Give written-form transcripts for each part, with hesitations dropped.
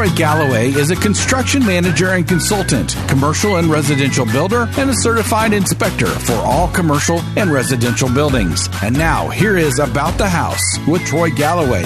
Troy Galloway is a construction manager and consultant, commercial and residential builder, and a certified inspector for all commercial and residential buildings. And now, here is About the House with Troy Galloway.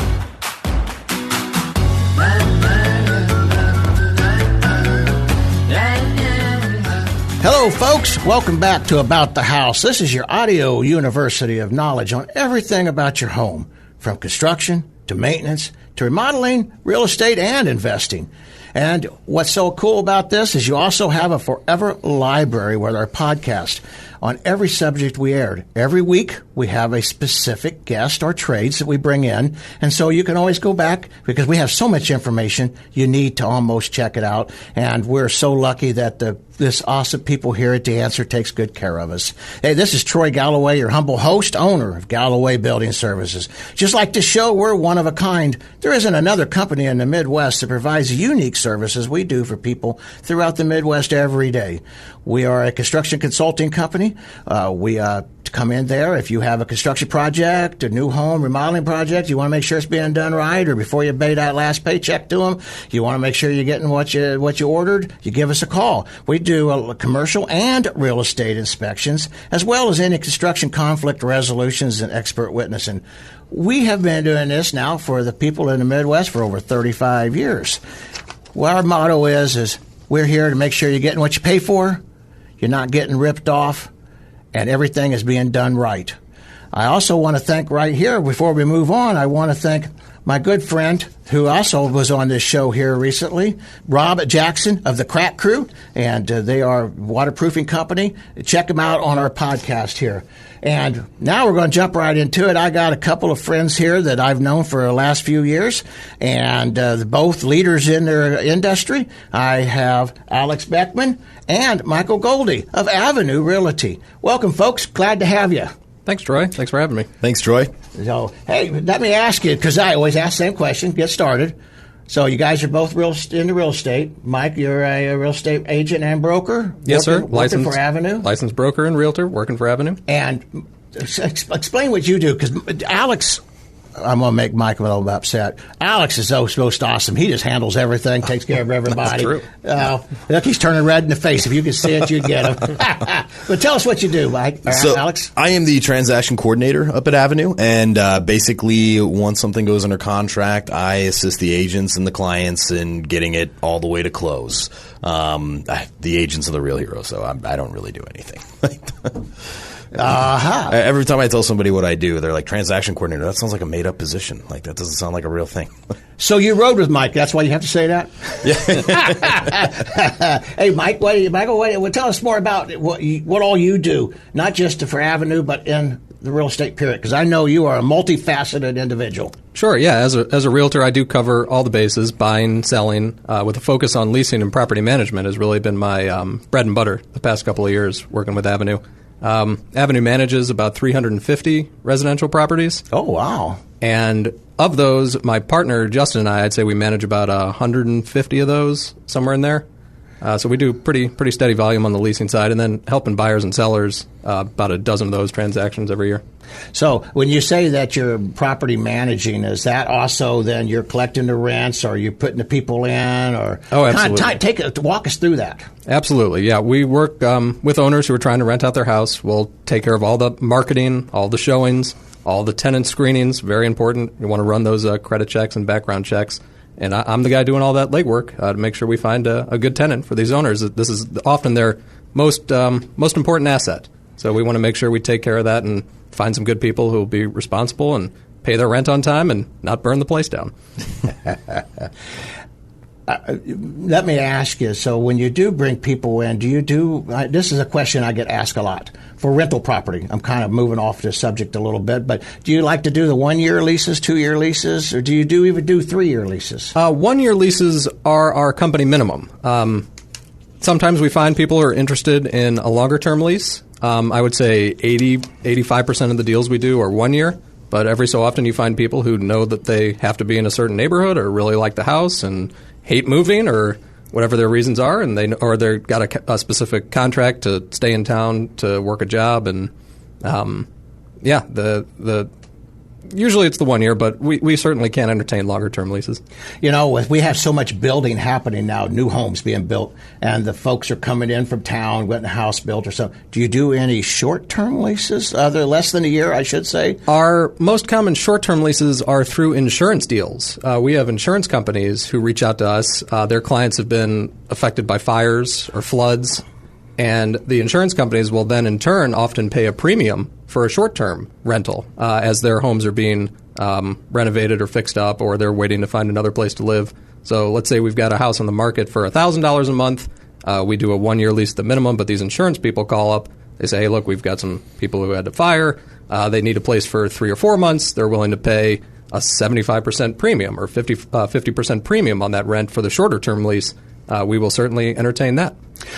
Hello, folks. Welcome back to About the House. This is your audio university of knowledge on everything about your home, from construction to maintenance to remodeling, real estate, and investing. And what's so cool about this is you also have a forever library with our podcast on every subject we aired. Every week, we have a specific guest or trades that we bring in. And so you can always go back because we have so much information, you need to almost check it out. And we're so lucky that this awesome people here at The Answer takes good care of us. Hey, this is Troy Galloway, your humble host, owner of Galloway Building Services. Just like this show, we're one of a kind. There isn't another company in the Midwest that provides unique services we do for people throughout the Midwest every day. We are a construction consulting company. We come in there if you have a construction project, a new home remodeling project, you want to make sure it's being done right, or before you pay that last paycheck to them, you want to make sure you're getting what you ordered, you give us a call. We do commercial and real estate inspections, as well as any construction conflict resolutions and expert witnessing. We have been doing this now for the people in the Midwest for over 35 years. Well, our motto is we're here to make sure you're getting what you pay for, you're not getting ripped off, and everything is being done right. I also want to thank right here, before we move on, I want to thank my good friend who also was on this show here recently, Rob Jackson of the Crack Crew, and they are a waterproofing company. Check them out on our podcast here. And now we're going to jump right into it. I got a couple of friends here that I've known for the last few years, and both leaders in their industry. I have Alex Beckman and Michael Golde of Avenue Realty. Welcome, folks. Glad to have you. Thanks, Troy. Thanks for having me. Thanks, Troy. So, hey, let me ask you, because I always ask the same question, get started. So you guys are both into real estate. Mike, you're a real estate agent and broker? Yes, sir. Working for Avenue? Licensed broker and realtor, working for Avenue. And explain what you do, because Alex, I'm going to make Mike a little upset. Alex is so awesome. He just handles everything, takes care of everybody. That's true. Look, he's turning red in the face. If you could see it, you'd get him. But tell us what you do, Mike. Alex? I am the transaction coordinator up at Avenue, and basically once something goes under contract, I assist the agents and the clients in getting it all the way to close. The agents are the real hero, so I don't really do anything. Uh-huh. Every time I tell somebody what I do, they're like, transaction coordinator. That sounds like a made-up position. Like, that doesn't sound like a real thing. So you rode with Mike. That's why you have to say that? Yeah. Hey, Michael, tell us more about what all you do, not just for Avenue, but in the real estate period, because I know you are a multifaceted individual. Sure, yeah. As a realtor, I do cover all the bases, buying, selling, with a focus on leasing and property management has really been my bread and butter the past couple of years working with Avenue. Avenue manages about 350 residential properties. Oh, wow. And of those, my partner, Justin, and I'd say we manage about 150 of those, somewhere in there. So we do pretty steady volume on the leasing side, and then helping buyers and sellers, about a dozen of those transactions every year. So when you say that you're property managing, is that also then you're collecting the rents, or you're putting the people in, or absolutely. Walk us through that. Absolutely, yeah. We work with owners who are trying to rent out their house. We'll take care of all the marketing, all the showings, all the tenant screenings. Very important. You want to run those credit checks and background checks. And I'm the guy doing all that legwork to make sure we find a good tenant for these owners. This is often their most important asset. So we want to make sure we take care of that and find some good people who will be responsible and pay their rent on time and not burn the place down. Let me ask you, so when you do bring people in, this is a question I get asked a lot, for rental property. I'm kind of moving off the subject a little bit, but do you like to do the 1-year leases, 2-year leases, or do you even do 3-year leases? 1-year leases are our company minimum. Sometimes we find people are interested in a longer-term lease. I would say 85% of the deals we do are 1 year, but every so often you find people who know that they have to be in a certain neighborhood or really like the house and hate moving or whatever their reasons are, and they've got a specific contract to stay in town to work a job, and the Usually it's the 1 year, but we certainly can entertain longer-term leases. You know, we have so much building happening now, new homes being built, and the folks are coming in from town, getting a house built or something. Do you do any short-term leases? They're less than a year, I should say? Our most common short-term leases are through insurance deals. We have insurance companies who reach out to us. Their clients have been affected by fires or floods, and the insurance companies will then, in turn, often pay a premium for a short-term rental as their homes are being renovated or fixed up, or they're waiting to find another place to live. So let's say we've got a house on the market for $1,000 a month. We do a 1-year lease at the minimum, but these insurance people call up. They say, hey, look, we've got some people who had a fire. They need a place for 3 or 4 months. They're willing to pay a 75% premium or 50% premium on that rent for the shorter-term lease. We will certainly entertain that.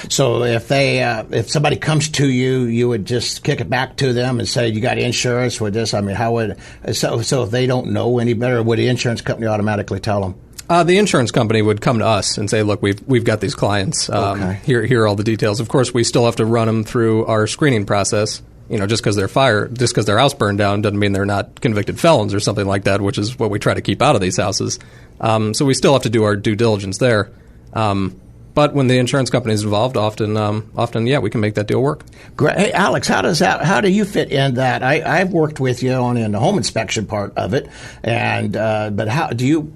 So if somebody comes to you, you would just kick it back to them and say, you got insurance with this? I mean, how would so if they don't know any better, would the insurance company automatically tell them? The insurance company would come to us and say, look, we've got these clients. Okay. Here are all the details. Of course, we still have to run them through our screening process. You know, just because their house burned down doesn't mean they're not convicted felons or something like that, which is what we try to keep out of these houses. So we still have to do our due diligence there. But when the insurance company is involved, often, we can make that deal work. Great. Hey, Alex, how do you fit in that? I've worked with you in the home inspection part of it, and but how do you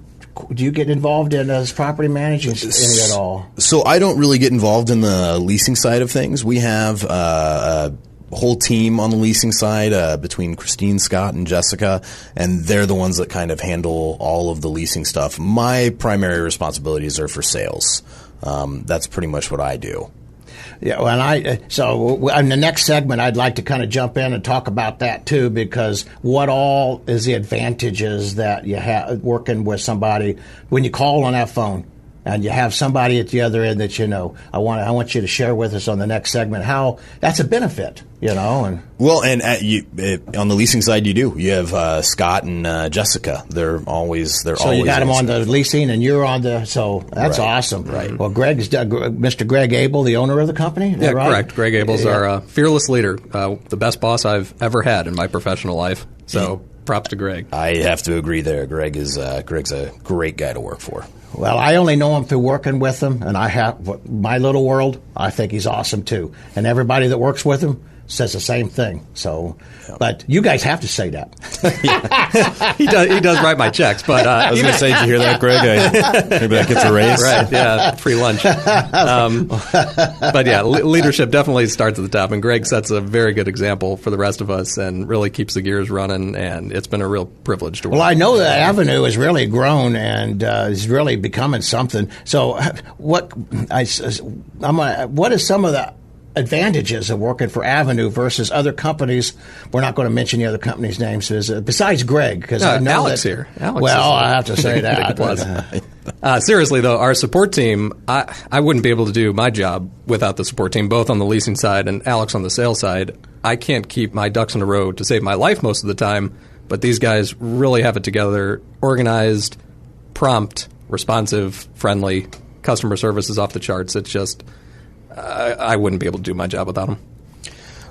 get involved in this property managing any at all? So I don't really get involved in the leasing side of things. We have a whole team on the leasing side between Christine, Scott, and Jessica, and they're the ones that kind of handle all of the leasing stuff. My primary responsibilities are for sales. That's pretty much what I do. Yeah, well, so in the next segment, I'd like to kind of jump in and talk about that too, because what all is the advantages that you have working with somebody when you call on that phone and you have somebody at the other end that you know. I want you to share with us on the next segment how that's a benefit, you know. And well, and on the leasing side, you have Scott and Jessica. They're always so you got them on the leasing, and you're on the. So that's right. Awesome. Right. Well, Mr. Greg Abel, the owner of the company. Is that right? Correct. Greg Abel's our fearless leader, the best boss I've ever had in my professional life. So props to Greg. I have to agree there. Greg's a great guy to work for. Well, I only know him through working with him, and I have my little world. I think he's awesome too, and everybody that works with him says the same thing. So, but you guys have to say that. He does write my checks, but I was going to say, did you hear that, Greg? Maybe that gets a raise. Right? Yeah, free lunch. But yeah, leadership definitely starts at the top, and Greg sets a very good example for the rest of us, and really keeps the gears running. And it's been a real privilege to work. Well, I know that Avenue has really grown and is really becoming something. So, what is some of the advantages of working for Avenue versus other companies? We're not going to mention the other companies' names besides Greg, because I know Alex that, here. Alex well, I have to say that. Seriously, though, our support team, I wouldn't be able to do my job without the support team, both on the leasing side and Alex on the sales side. I can't keep my ducks in a row to save my life most of the time, but these guys really have it together, organized, prompt, responsive, friendly. Customer service is off the charts. It's just... I wouldn't be able to do my job without them.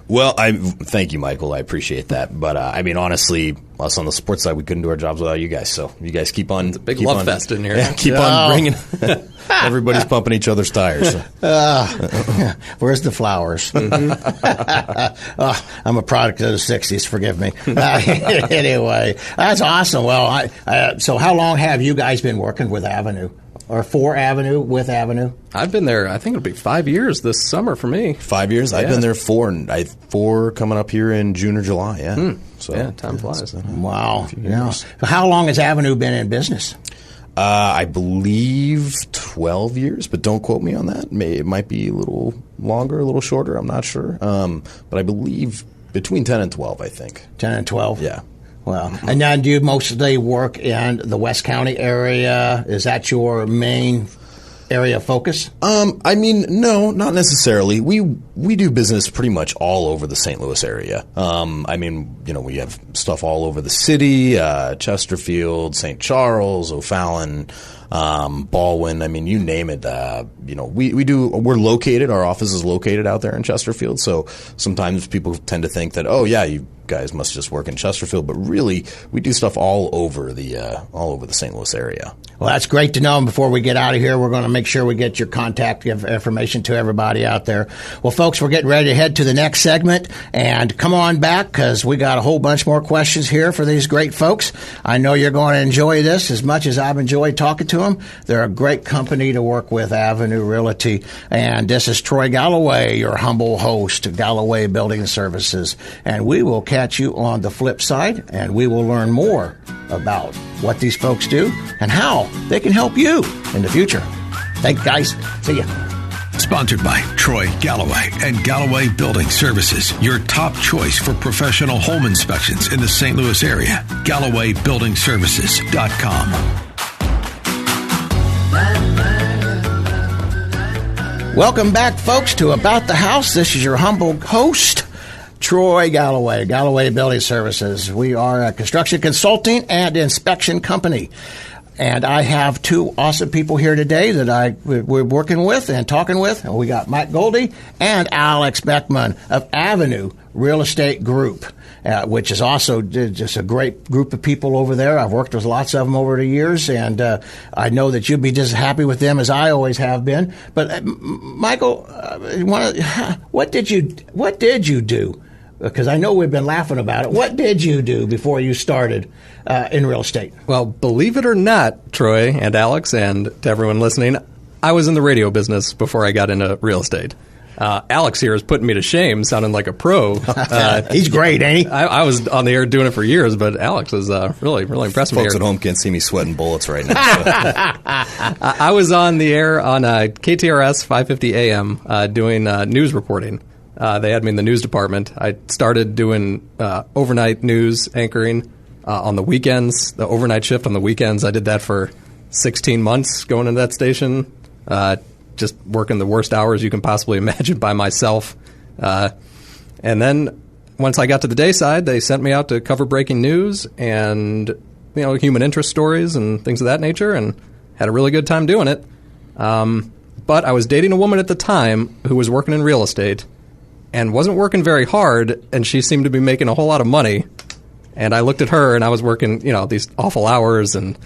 Well, thank you, Michael. I appreciate that. But I mean, honestly, us on the sports side, we couldn't do our jobs without you guys. So you guys keep on. It's a big love fest in here. Yeah, keep on bringing. Everybody's pumping each other's tires. Where's the flowers? Mm-hmm. I'm a product of the '60s. Forgive me. Anyway, that's awesome. Well, so how long have you guys been working with Avenue? Or for Avenue, with Avenue? I've been there, I think it'll be 5 years this summer for me. 5 years? Yeah. I've been there four coming up here in June or July, yeah. So, yeah, time flies. Wow. Yeah. So how long has Avenue been in business? I believe 12 years, but don't quote me on that. It might be a little longer, a little shorter, I'm not sure. But I believe between 10 and 12, I think. 10 and 12? Yeah. Well, and now do you mostly work in the West County area? Is that your main area of focus? I mean, no, not necessarily. We do business pretty much all over the St. Louis area. I mean, we have stuff all over the city, Chesterfield, St. Charles, O'Fallon, Baldwin. I mean, you name it. We're located. Our office is located out there in Chesterfield. So sometimes people tend to think that, oh yeah, guys must just work in Chesterfield, but really we do stuff all over the St. Louis area. Well, that's great to know. And before we get out of here, we're going to make sure we get your contact information to everybody out there. Well, folks, we're getting ready to head to the next segment. And come on back, because we got a whole bunch more questions here for these great folks. I know you're going to enjoy this as much as I've enjoyed talking to them. They're a great company to work with, Avenue Realty. And this is Troy Galloway, your humble host of Galloway Building Services. And we will catch you on the flip side, and we will learn more about what these folks do and how they can help you in the future. Thanks, guys. See ya. Sponsored by Troy Galloway and Galloway Building Services, your top choice for professional home inspections in the St. Louis area. GallowayBuildingServices.com. Welcome back, folks, to About the House. This is your humble host, Troy Galloway, Galloway Building Services. We are a construction consulting and inspection company. And I have two awesome people here today that we're working with and talking with. And we got Mike Golde and Alex Beckman of Avenue Real Estate Group, which is also just a great group of people over there. I've worked with lots of them over the years, and I know that you'll be just as happy with them as I always have been. But Michael, what did you do? Because I know we've been laughing about it. What did you do before you started in real estate? Well, believe it or not, Troy and Alex, and to everyone listening, I was in the radio business before I got into real estate. Alex here is putting me to shame, sounding like a pro. He's great, ain't he? I was on the air doing it for years, but Alex was really impressive. Folks at home can't see me sweating bullets right now. I was on the air on KTRS 550 AM doing news reporting. They had me in the news department. I started doing overnight news anchoring on the weekends, the overnight shift on the weekends. I did that for 16 months going into that station, just working the worst hours you can possibly imagine by myself. And then once I got to the day side, they sent me out to cover breaking news and human interest stories and things of that nature, and had a really good time doing it. But I was dating a woman at the time who was working in real estate and wasn't working very hard, and she seemed to be making a whole lot of money. And I looked at her, and I was working, these awful hours and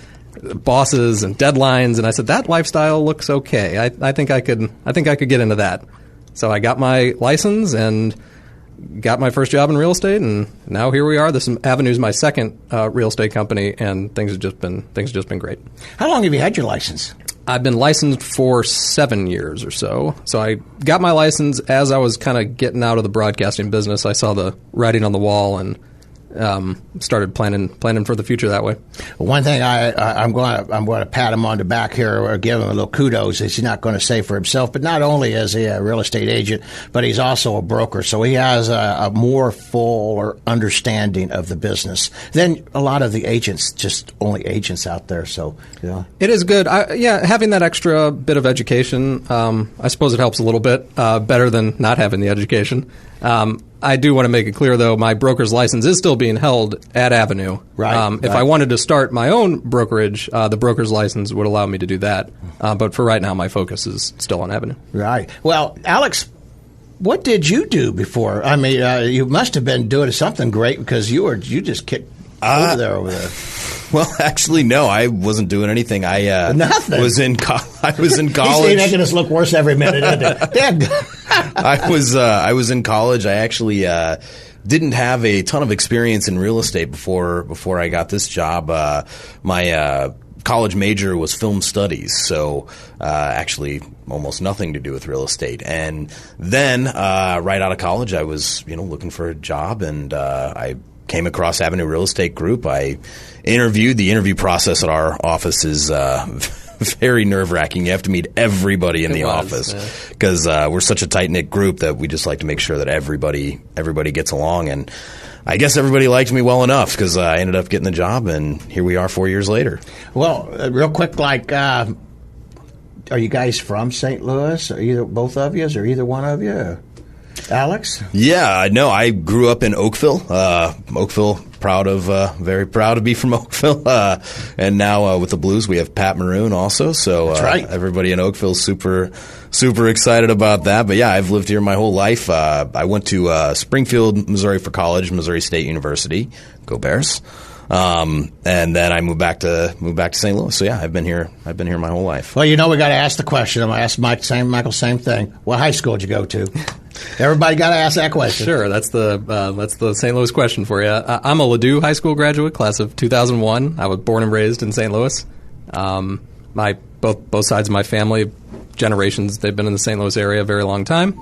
bosses and deadlines, and I said, that lifestyle looks okay. I think I could get into that. So I got my license and got my first job in real estate, and now here we are. This Avenue's my second real estate company, and things have just been great. How long have you had your license? I've been licensed for 7 years or so. So I got my license as I was kind of getting out of the broadcasting business. I saw the writing on the wall and started planning for the future that way. One thing I'm going to pat him on the back here or give him a little kudos. He's not going to say for himself, but not only is he a real estate agent, but he's also a broker. So he has a more fuller understanding of the business than a lot of the agents, just only agents out there. So it is good. Having that extra bit of education, I suppose it helps a little bit better than not having the education. I do want to make it clear, though, my broker's license is still being held at Avenue. Right. If I wanted to start my own brokerage, the broker's license would allow me to do that. But for right now, my focus is still on Avenue. Right. Well, Alex, what did you do before? I mean, you must have been doing something great because you just kicked over there. Well, actually, no, I wasn't doing anything. Nothing. Was in college. He's making us look worse every minute, isn't he? I was in college. I actually didn't have a ton of experience in real estate before I got this job. My college major was film studies, so actually almost nothing to do with real estate. And then right out of college, I was looking for a job, and I came across Avenue Real Estate Group. I interviewed. The interview process at our office is very nerve-wracking. You have to meet everybody in the office because we're such a tight-knit group that we just like to make sure that everybody gets along. And I guess everybody liked me well enough because I ended up getting the job, and here we are 4 years later. Well, real quick, are you guys from St. Louis? Both of you, or either one of you? Alex? Yeah, no, I grew up in Oakville. Very proud to be from Oakville. And now with the Blues, we have Pat Maroon also. So That's right. Everybody in Oakville is super excited about that. But yeah, I've lived here my whole life. I went to Springfield, Missouri for college, Missouri State University. Go Bears. And then I moved back to St. Louis. So yeah, I've been here my whole life. Well, we got to ask the question. I'm going to ask Michael same thing. What high school did you go to? Everybody got to ask that question. Sure, that's the St. Louis question for you. I'm a Ladue High School graduate, class of 2001. I was born and raised in St. Louis. Both sides of my family, generations, they've been in the St. Louis area a very long time.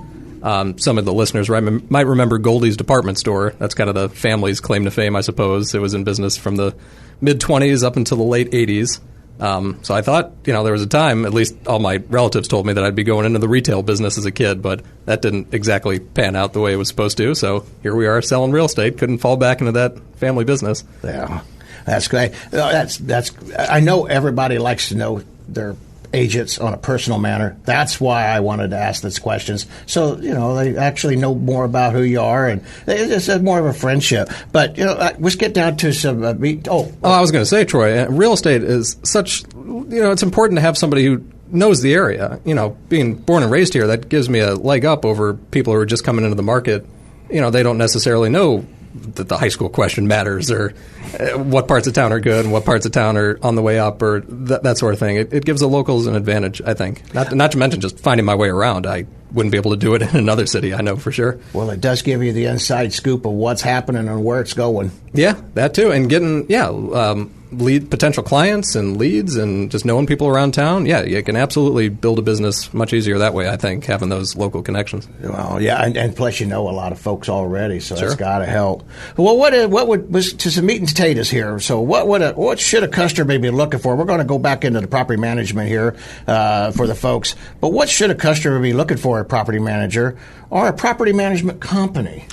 Some of the listeners might remember Golde's department store. That's kind of the family's claim to fame, I suppose. It was in business from the mid-20s up until the late 80s. So I thought, there was a time, at least all my relatives told me, that I'd be going into the retail business as a kid, but that didn't exactly pan out the way it was supposed to. So here we are selling real estate. Couldn't fall back into that family business. Yeah, that's great. I know everybody likes to know their agents on a personal manner. That's why I wanted to ask these questions. So, they actually know more about who you are, and it's more of a friendship. But, let's get down to some I was going to say, Troy, real estate is such, it's important to have somebody who knows the area. Being born and raised here, that gives me a leg up over people who are just coming into the market. They don't necessarily know that the high school question matters, or what parts of town are good and what parts of town are on the way up, or that sort of thing. It gives the locals an advantage, I think. Not to mention just finding my way around. I wouldn't be able to do it in another city, I know for sure. Well, it does give you the inside scoop of what's happening and where it's going. Yeah, that too. And getting, lead potential clients and leads and just knowing people around town. Yeah, you can absolutely build a business much easier that way, I think, having those local connections. Well, yeah, and plus a lot of folks already, so sure. That's got to help. Well, what was to some meat and potatoes here? So what should a customer be looking for? We're going to go back into the property management here for the folks, but what should a customer be looking for, a property manager or a property management company?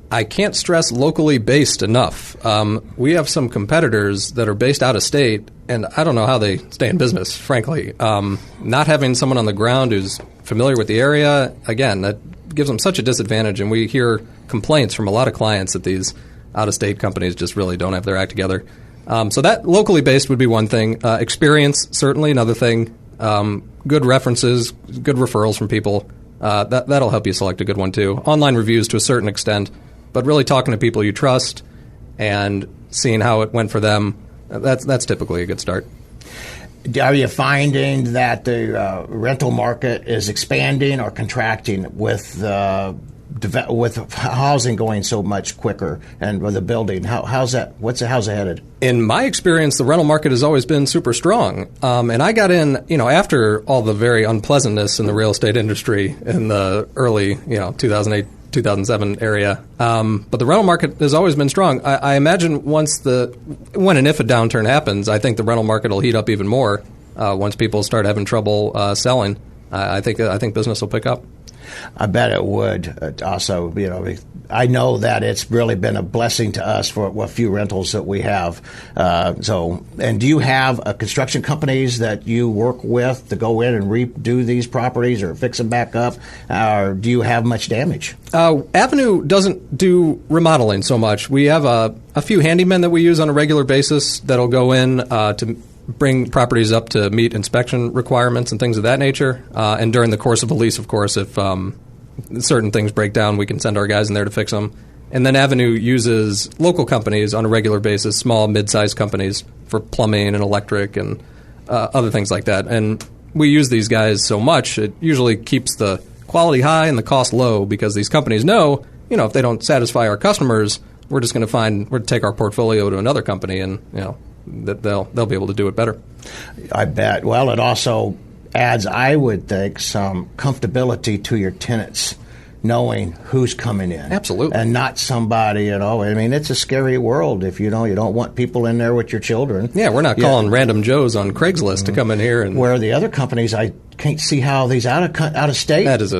I can't stress locally based enough. We have some competitors that are based out of state, and I don't know how they stay in business, frankly. Not having someone on the ground who's familiar with the area, again, that gives them such a disadvantage, and we hear complaints from a lot of clients that these out-of-state companies just really don't have their act together. So that locally based would be one thing. Experience, certainly another thing. Good references, good referrals from people. That'll help you select a good one, too. Online reviews to a certain extent. But really talking to people you trust and seeing how it went for them, that's typically a good start. Are you finding that the rental market is expanding or contracting with housing going so much quicker and with the building? How's it headed? In my experience, the rental market has always been super strong. And I got in, after all the very unpleasantness in the real estate industry in the early, 2008, 2007 area. But the rental market has always been strong. I imagine when and if a downturn happens, I think the rental market will heat up even more once people start having trouble selling. I think business will pick up. I bet it would. Also, I know that it's really been a blessing to us for a few rentals that we have. And do you have construction companies that you work with to go in and redo these properties or fix them back up? Or do you have much damage? Avenue doesn't do remodeling so much. We have a few handymen that we use on a regular basis that'll go in to bring properties up to meet inspection requirements and things of that nature. And during the course of a lease, of course, if certain things break down, we can send our guys in there to fix them. And then Avenue uses local companies on a regular basis, small, mid-sized companies for plumbing and electric and other things like that. And we use these guys so much, it usually keeps the quality high and the cost low because these companies know, if they don't satisfy our customers, we're just going to take our portfolio to another company and, that they'll be able to do it better. I bet. Well, it also adds, I would think, some comfortability to your tenants, knowing who's coming in. Absolutely. And not somebody, it's a scary world if you don't want people in there with your children. Yeah, we're not calling random Joes on Craigslist to come in here. And where the other companies, I can't see how these out of state, that is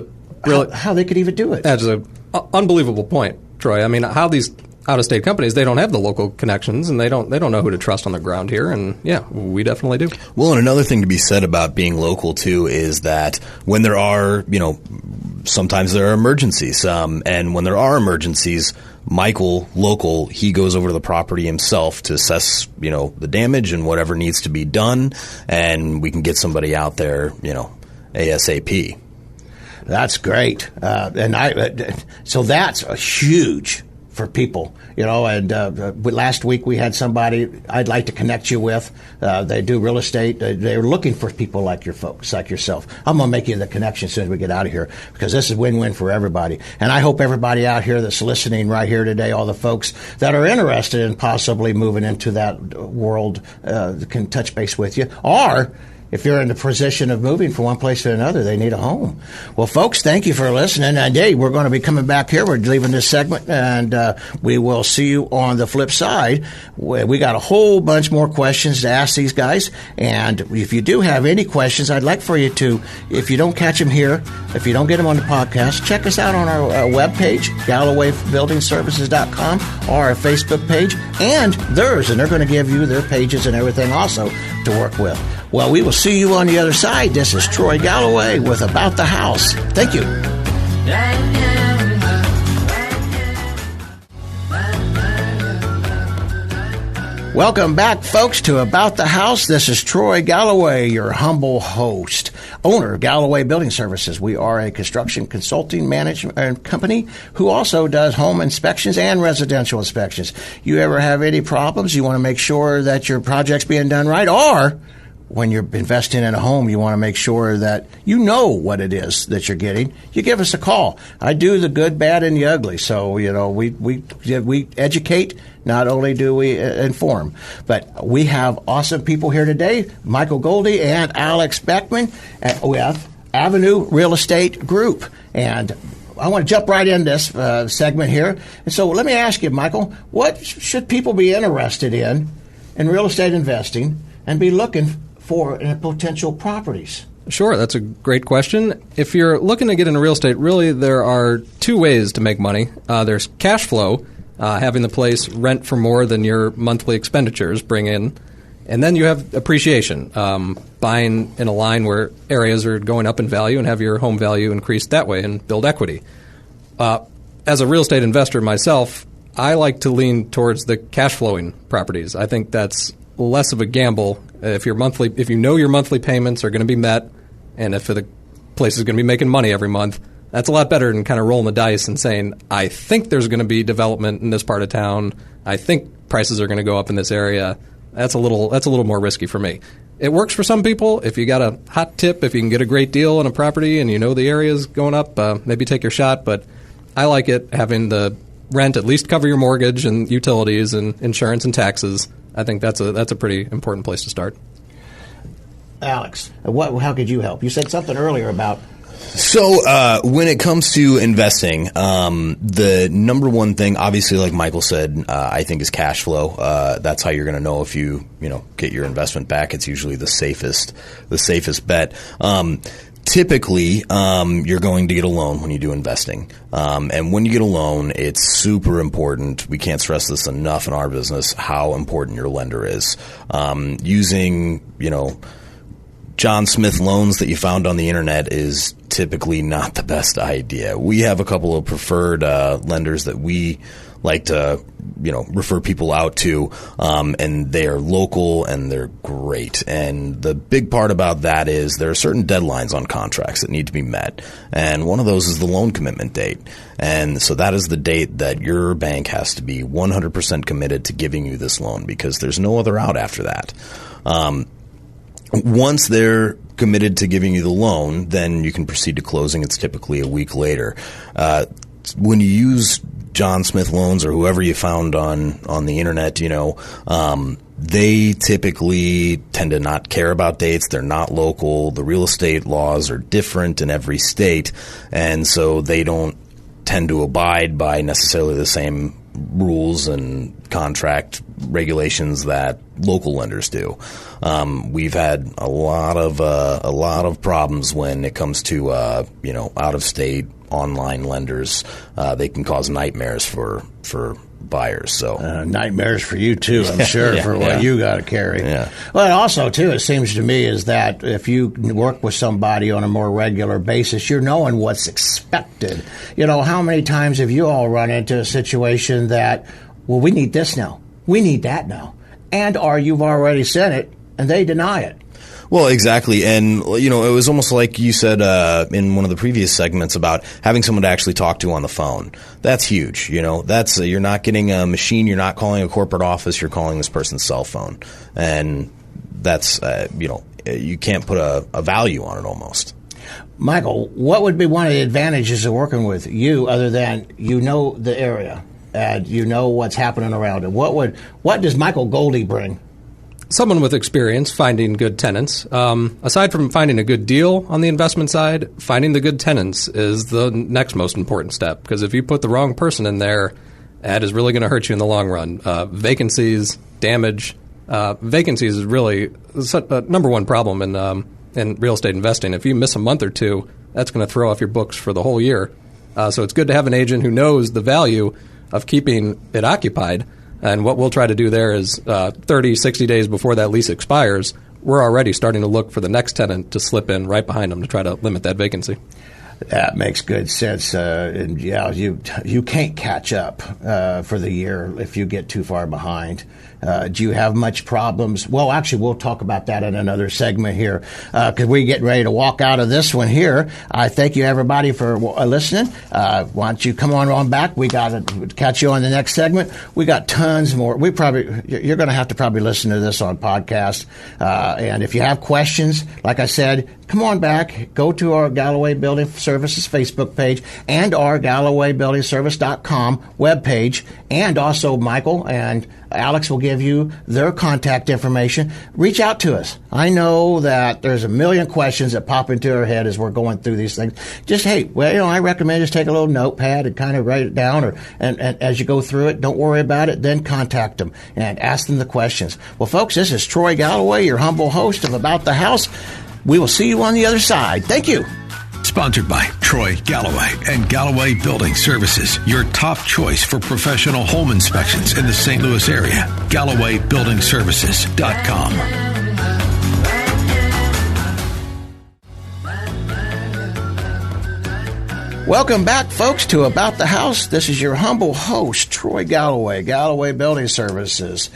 how they could even do it. That is an unbelievable point, Troy. How these out-of-state companies, they don't have the local connections, and they don't know who to trust on the ground here, and yeah, we definitely do. Well, and another thing to be said about being local, too, is that when there are, sometimes there are emergencies. And when there are emergencies, Michael, local, he goes over to the property himself to assess, the damage and whatever needs to be done. And we can get somebody out there, ASAP. That's great. So that's a huge for people, and last week we had somebody I'd like to connect you with. They do real estate. They're looking for people like your folks, like yourself. I'm going to make you the connection as soon as we get out of here, because this is win-win for everybody. And I hope everybody out here that's listening right here today, all the folks that are interested in possibly moving into that world can touch base with you. Or if you're in the position of moving from one place to another, they need a home. Well, folks, thank you for listening. And, hey, we're going to be coming back here. We're leaving this segment, and we will see you on the flip side. We got a whole bunch more questions to ask these guys. And if you do have any questions, I'd like for you to, if you don't catch them here, if you don't get them on the podcast, check us out on our webpage, GallowayBuildingServices.com, or our Facebook page, and theirs. And they're going to give you their pages and everything also to work with. Well, we will see you on the other side. This is Troy Galloway with About the House. Thank you. Welcome back, folks, to About the House. This is Troy Galloway, your humble host, owner of Galloway Building Services. We are a construction consulting management company who also does home inspections and residential inspections. You ever have any problems? You want to make sure that your project's being done right, or when you're investing in a home, you want to make sure that you know what it is that you're getting. You give us a call. I do the good, bad, and the ugly. So, we educate. Not only do we inform, but we have awesome people here today, Michael Golde and Alex Beckman with Avenue Real Estate Group. And I want to jump right in this segment here. And so let me ask you, Michael, what should people be interested in real estate investing and be looking for potential properties? Sure, that's a great question. If you're looking to get into real estate, really there are two ways to make money. There's cash flow, having the place rent for more than your monthly expenditures bring in. And then you have appreciation, buying in a line where areas are going up in value and have your home value increased that way and build equity. As a real estate investor myself, I like to lean towards the cash flowing properties. I think that's less of a gamble. If you know your monthly payments are going to be met, and if the place is going to be making money every month, that's a lot better than kind of rolling the dice and saying, I think there's going to be development in this part of town. I think prices are going to go up in this area. That's a little more risky for me. It works for some people. If you got a hot tip, if you can get a great deal on a property and you know the area is going up, maybe take your shot. But I like it having the rent at least cover your mortgage and utilities and insurance and taxes. I think that's a pretty important place to start. Alex, how could you help? You said something earlier about... So when it comes to investing, the number one thing, obviously, like Michael said, I think is cash flow. That's how you're going to know if you get your investment back. It's usually the safest bet. Typically, you're going to get a loan when you do investing. And when you get a loan, it's super important. We can't stress this enough in our business, how important your lender is. Using, John Smith loans that you found on the internet is typically not the best idea. We have a couple of preferred lenders that we like to, refer people out to, and they are local and they're great. And the big part about that is there are certain deadlines on contracts that need to be met, and one of those is the loan commitment date. And so that is the date that your bank has to be 100% committed to giving you this loan, because there's no other out after that. Once they're committed to giving you the loan, then you can proceed to closing. It's typically a week later. When you use John Smith loans or whoever you found on the internet, they typically tend to not care about dates. They're not local. The real estate laws are different in every state, and so they don't tend to abide by necessarily the same rules and contract regulations that local lenders do. We've had a lot of problems when it comes to out of state online lenders. They can cause nightmares for buyers. So nightmares for you too, I'm sure, for what you got to carry. Yeah. Well, also too, it seems to me is that if you work with somebody on a more regular basis, you're knowing what's expected. You know, how many times have you all run into a situation that, well, we need this now, we need that now, and or you've already said it and they deny it. Well, exactly. And, you know, it was almost like you said in one of the previous segments about having someone to actually talk to on the phone. That's huge. You know, that's you're not getting a machine. You're not calling a corporate office. You're calling this person's cell phone. And that's, you know, you can't put a value on it almost. Michael, what would be one of the advantages of working with you other than you know the area and you know what's happening around it? What does Michael Golde bring? Someone with experience finding good tenants. Aside from finding a good deal on the investment side, finding the good tenants is the next most important step. Because if you put the wrong person in there, that is really going to hurt you in the long run. Vacancies, damage. Vacancies is really a number one problem in real estate investing. If you miss a month or two, that's going to throw off your books for the whole year. So it's good to have an agent who knows the value of keeping it occupied. And what we'll try to do there is 30, 60 days before that lease expires, we're already starting to look for the next tenant to slip in right behind them to try to limit that vacancy. That makes good sense. And yeah, you can't catch up for the year if you get too far behind. Do you have much problems? Well, actually, we'll talk about that in another segment here because we're getting ready to walk out of this one here. I thank you, everybody, for listening. Why don't you come on back? We got to catch you on the next segment. We got tons more. You're going to have to probably listen to this on podcast. And if you have questions, like I said, come on back. Go to our Galloway Building Services Facebook page and our GallowayBuildingService.com webpage. And also Michael and Alex will give you their contact information. Reach out to us. I know that there's a million questions that pop into our head as we're going through these things. Just, hey, well, you know, I recommend just take a little notepad and kind of write it down, and as you go through it, don't worry about it. Then contact them and ask them the questions. Well, folks, this is Troy Galloway, your humble host of About the House. We will see you on the other side. Thank you. Sponsored by Troy Galloway and Galloway Building Services, your top choice for professional home inspections in the St. Louis area. GallowayBuildingServices.com. Welcome back, folks, to About the House. This is your humble host, Troy Galloway, Galloway Building Services.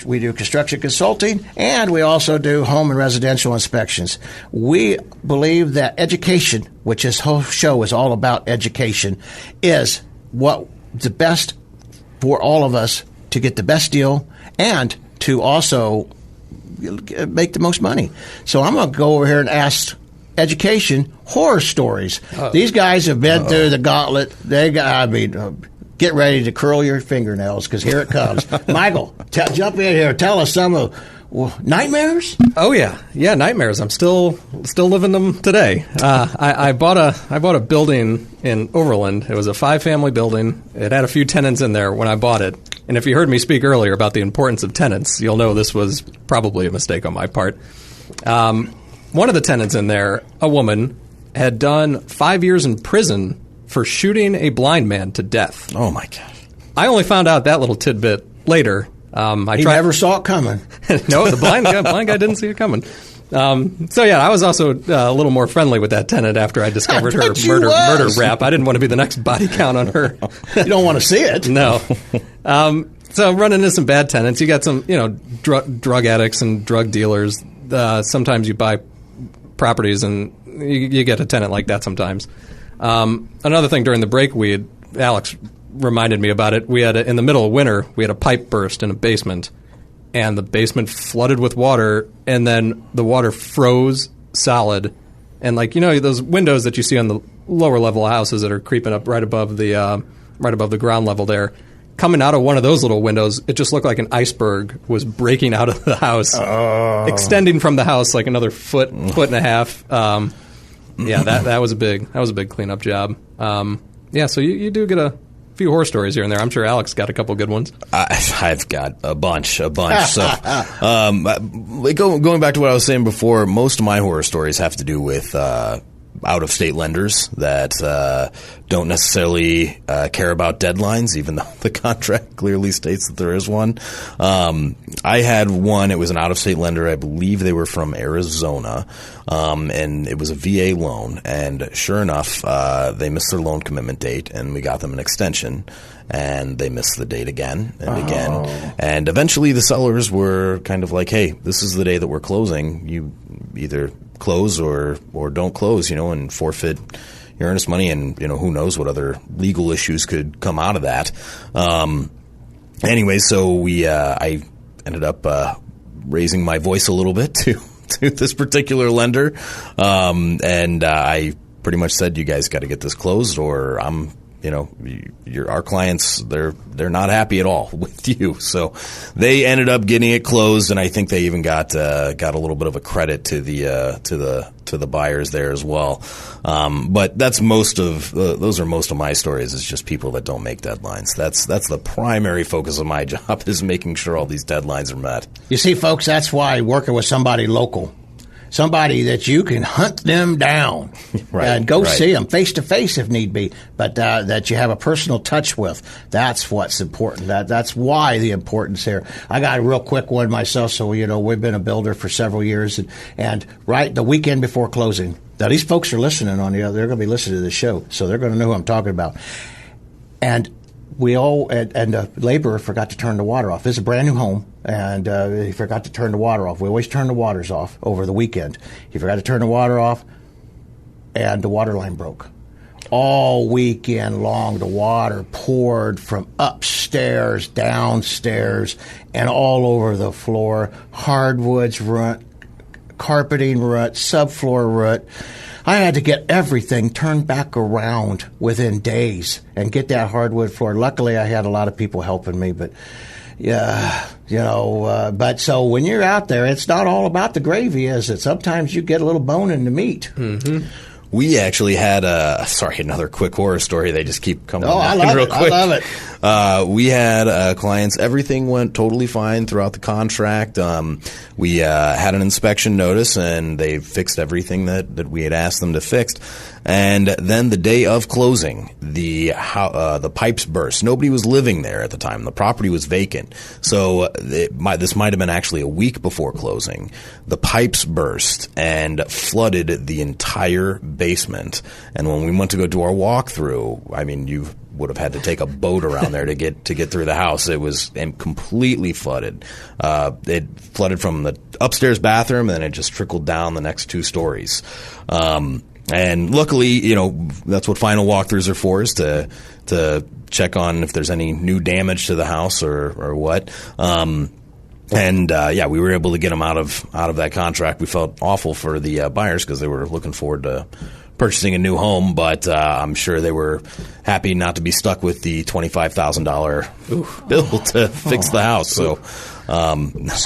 We do construction consulting, and we also do home and residential inspections. We believe that education, which this whole show is all about education, is what the best for all of us to get the best deal and to also make the most money. So I'm going to go over here and ask education horror stories. These guys have been through the gauntlet. Get ready to curl your fingernails because here it comes. Michael, jump in here. Tell us some of nightmares. Oh yeah, nightmares. I'm still living them today. I bought a building in Overland. It was a 5-family building. It had a few tenants in there when I bought it. And if you heard me speak earlier about the importance of tenants, you'll know this was probably a mistake on my part. One of the tenants in there, a woman, had done 5 years in prison for shooting a blind man to death. Oh, my God. I only found out that little tidbit later. He never saw it coming. No, the blind guy didn't see it coming. I was also a little more friendly with that tenant after I discovered her murder rap. I didn't want to be the next body count on her. You don't want to see it. No. So running into some bad tenants. You got some, drug addicts and drug dealers. Sometimes you buy properties and you get a tenant like that sometimes. Another thing during the break, Alex reminded me about it. We had in the middle of winter, we had a pipe burst in a basement, and the basement flooded with water, and then the water froze solid. And those windows that you see on the lower level houses that are creeping up right above the ground level there. Coming out of one of those little windows, it just looked like an iceberg was breaking out of the house, extending from the house like another foot and a half. That was a big cleanup job. So you do get a few horror stories here and there. I'm sure Alex got a couple good ones. I've got a bunch. So, going back to what I was saying before, most of my horror stories have to do with out-of-state lenders that don't necessarily care about deadlines, even though the contract clearly states that there is one. I had one. It was an out-of-state lender. I believe they were from Arizona, and it was a VA loan. And sure enough, they missed their loan commitment date, and we got them an extension. And they missed the date again and again. And eventually the sellers were kind of like, hey, this is the day that we're closing. You either close or don't close, and forfeit your earnest money. And, who knows what other legal issues could come out of that. Anyway, so I ended up raising my voice a little bit to this particular lender. And I pretty much said, you guys got to get this closed or I'm our clients, they're not happy at all with you. So they ended up getting it closed, and I think they even got a little bit of a credit to the buyers there as well. But that's those are most of my stories. It's just people that don't make deadlines. That's the primary focus of my job, is making sure all these deadlines are met. You see, folks, that's why working with somebody local, somebody that you can hunt them down and go see them face to face if need be, but that you have a personal touch with. That's what's important. That's why the importance here. I got a real quick one myself. So, we've been a builder for several years, and right the weekend before closing. Now, these folks are listening on the other. They're going to be listening to the show, so they're going to know who I'm talking about. And we all and the laborer forgot to turn the water off. This is a brand new home, and he forgot to turn the water off. We always turn the waters off over the weekend. He forgot to turn the water off, and the water line broke. All weekend long, the water poured from upstairs, downstairs, and all over the floor. Hardwoods rut, carpeting rut, subfloor rut. I had to get everything turned back around within days and get that hardwood floor. Luckily, I had a lot of people helping me, but but so when you're out there, it's not all about the gravy, is it? Sometimes you get a little bone in the meat. Mm-hmm. We actually had another quick horror story. They just keep coming I real love quick. I love it. We had clients. Everything went totally fine throughout the contract. We had an inspection notice, and they fixed everything that we had asked them to fix. And then the day of closing, the pipes burst. Nobody was living there at the time. The property was vacant. So this might have been actually a week before closing. The pipes burst and flooded the entire basement. And when we went to go do our walkthrough, I mean, you would have had to take a boat around there to get through the house. It was completely flooded. It flooded from the upstairs bathroom, and then it just trickled down the next 2 stories. And luckily, that's what final walkthroughs are for, is to check on if there's any new damage to the house or what. We were able to get them out of that contract. We felt awful for the buyers because they were looking forward to purchasing a new home, but I'm sure they were happy not to be stuck with the $25,000 bill to fix the house. So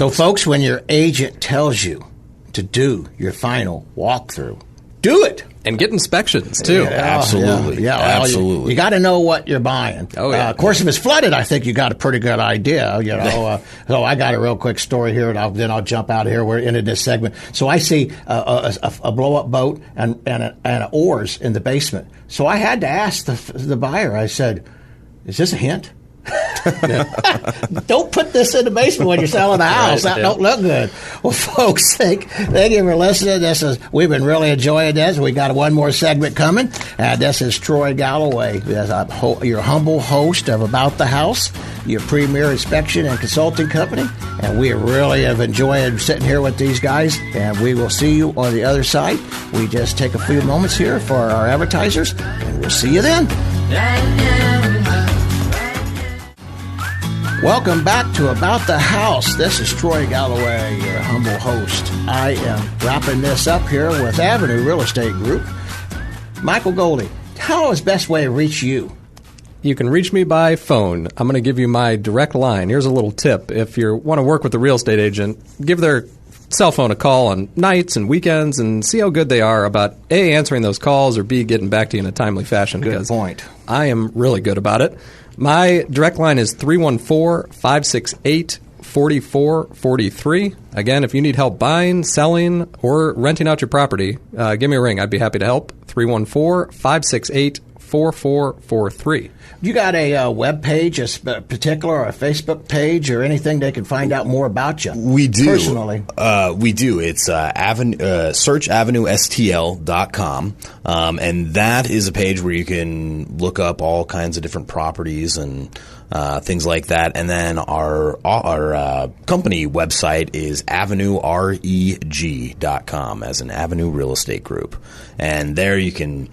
folks, when your agent tells you to do your final walkthrough, do it. And get inspections, too. Yeah, absolutely. Yeah, absolutely. You got to know what you're buying. Oh, yeah. Of course, if it's flooded, I think you got a pretty good idea. So I got a real quick story here, and then I'll jump out of here. We're into this segment. So I see a blow-up boat and oars in the basement. So I had to ask the buyer, I said, is this a hint? Don't put this in the basement when you're selling a house. That don't look good. Well, folks, thank you for listening. We've been really enjoying this. We got one more segment coming. This is Troy Galloway, your humble host of About the House, your premier inspection and consulting company. And we really have enjoyed sitting here with these guys. And we will see you on the other side. We just take a few moments here for our advertisers, and we'll see you then. Welcome back to About the House. This is Troy Galloway, your humble host. I am wrapping this up here with Avenue Real Estate Group. Michael Golde, how is the best way to reach you? You can reach me by phone. I'm going to give you my direct line. Here's a little tip. If you want to work with a real estate agent, give their cell phone a call on nights and weekends and see how good they are about A, answering those calls, or B, getting back to you in a timely fashion. Good point. I am really good about it. My direct line is 314-568-4443. Again, if you need help buying, selling, or renting out your property, give me a ring. I'd be happy to help. 314-568-4443. You got a web page, a particular, or a Facebook page, or anything they can find out more about you? We do. Personally. We do. It's searchavenuestl.com, and that is a page where you can look up all kinds of different properties and things like that. And then our company website is avenuereg.com, as an Avenue Real Estate Group. And there you can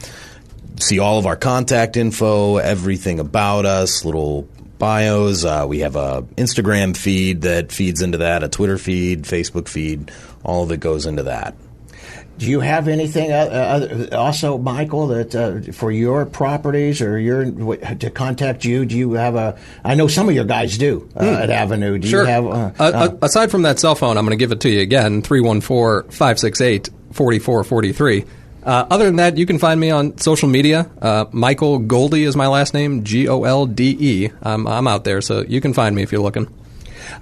see all of our contact info, everything about us, little bios. We have a Instagram feed that feeds into that, a Twitter feed, Facebook feed. All of it goes into that. Do you have anything also, Michael, that for your properties or to contact you? Do you have I know some of your guys do at Avenue. Do Sure. you have aside from that cell phone, I'm going to give it to you again, 314-568-4443. Other than that, you can find me on social media. Michael Golde is my last name, Golde. I'm out there, so you can find me if you're looking.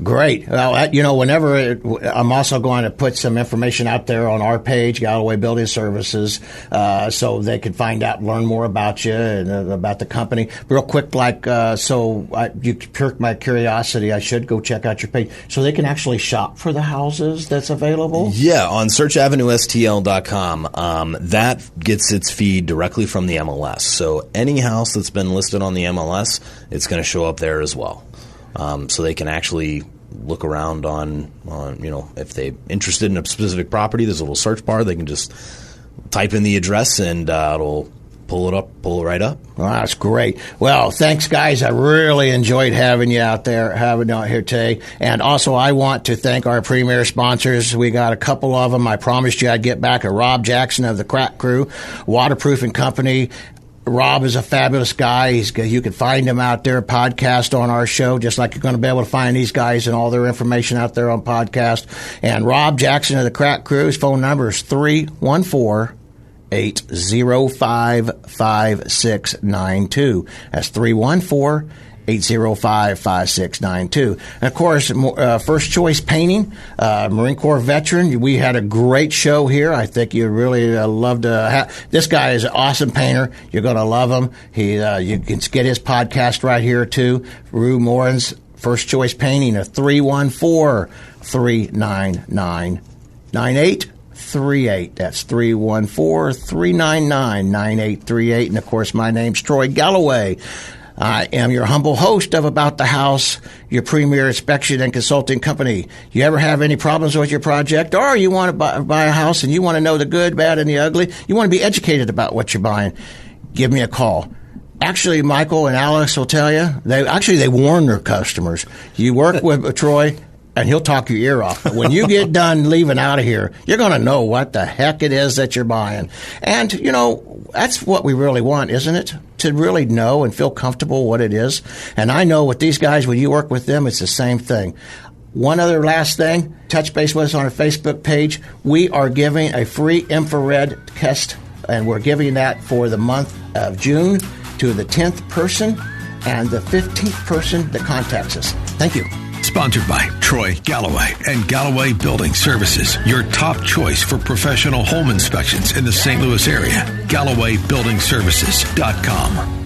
Great. Well, I'm also going to put some information out there on our page, Galloway Building Services, so they can learn more about you and about the company. Real quick, you perked my curiosity. I should go check out your page so they can actually shop for the houses that's available. Yeah, on searchavenuestl.com, that gets its feed directly from the MLS. So any house that's been listed on the MLS, it's going to show up there as well. So they can actually look around on if they're interested in a specific property, there's a little search bar. They can just type in the address and it'll pull it right up. Well, that's great. Well, thanks, guys. I really enjoyed having you out here today. And also, I want to thank our premier sponsors. We got a couple of them. I promised you I'd get back to Rob Jackson of the Crack Crew, Waterproofing Company. Rob is a fabulous guy. You can find him out there, podcast on our show, just like you're going to be able to find these guys and all their information out there on podcast. And Rob Jackson of the Crack Crew, his phone number is 314-805-5692. That's 314-805-5692. And of course, First Choice Painting, Marine Corps veteran. We had a great show here. I think you'd really love to have. This guy is an awesome painter. You're going to love him. You can get his podcast right here too. Rue Morin's First Choice Painting at 314-399-9838. That's 314-399-9838. And of course, my name's Troy Galloway. I am your humble host of About the House, your premier inspection and consulting company. You ever have any problems with your project, or you want to buy a house and you want to know the good, bad, and the ugly? You want to be educated about what you're buying? Give me a call. Actually, Michael and Alex will tell you, they warn their customers. You work with Troy, and he'll talk your ear off. But when you get done leaving out of here, you're going to know what the heck it is that you're buying. And, that's what we really want, isn't it? To really know and feel comfortable what it is. And I know with these guys, when you work with them, it's the same thing. One other last thing, touch base with us on our Facebook page. We are giving a free infrared test, and we're giving that for the month of June to the 10th person and the 15th person that contacts us. Thank you. Sponsored by Troy Galloway and Galloway Building Services, your top choice for professional home inspections in the St. Louis area. GallowayBuildingServices.com.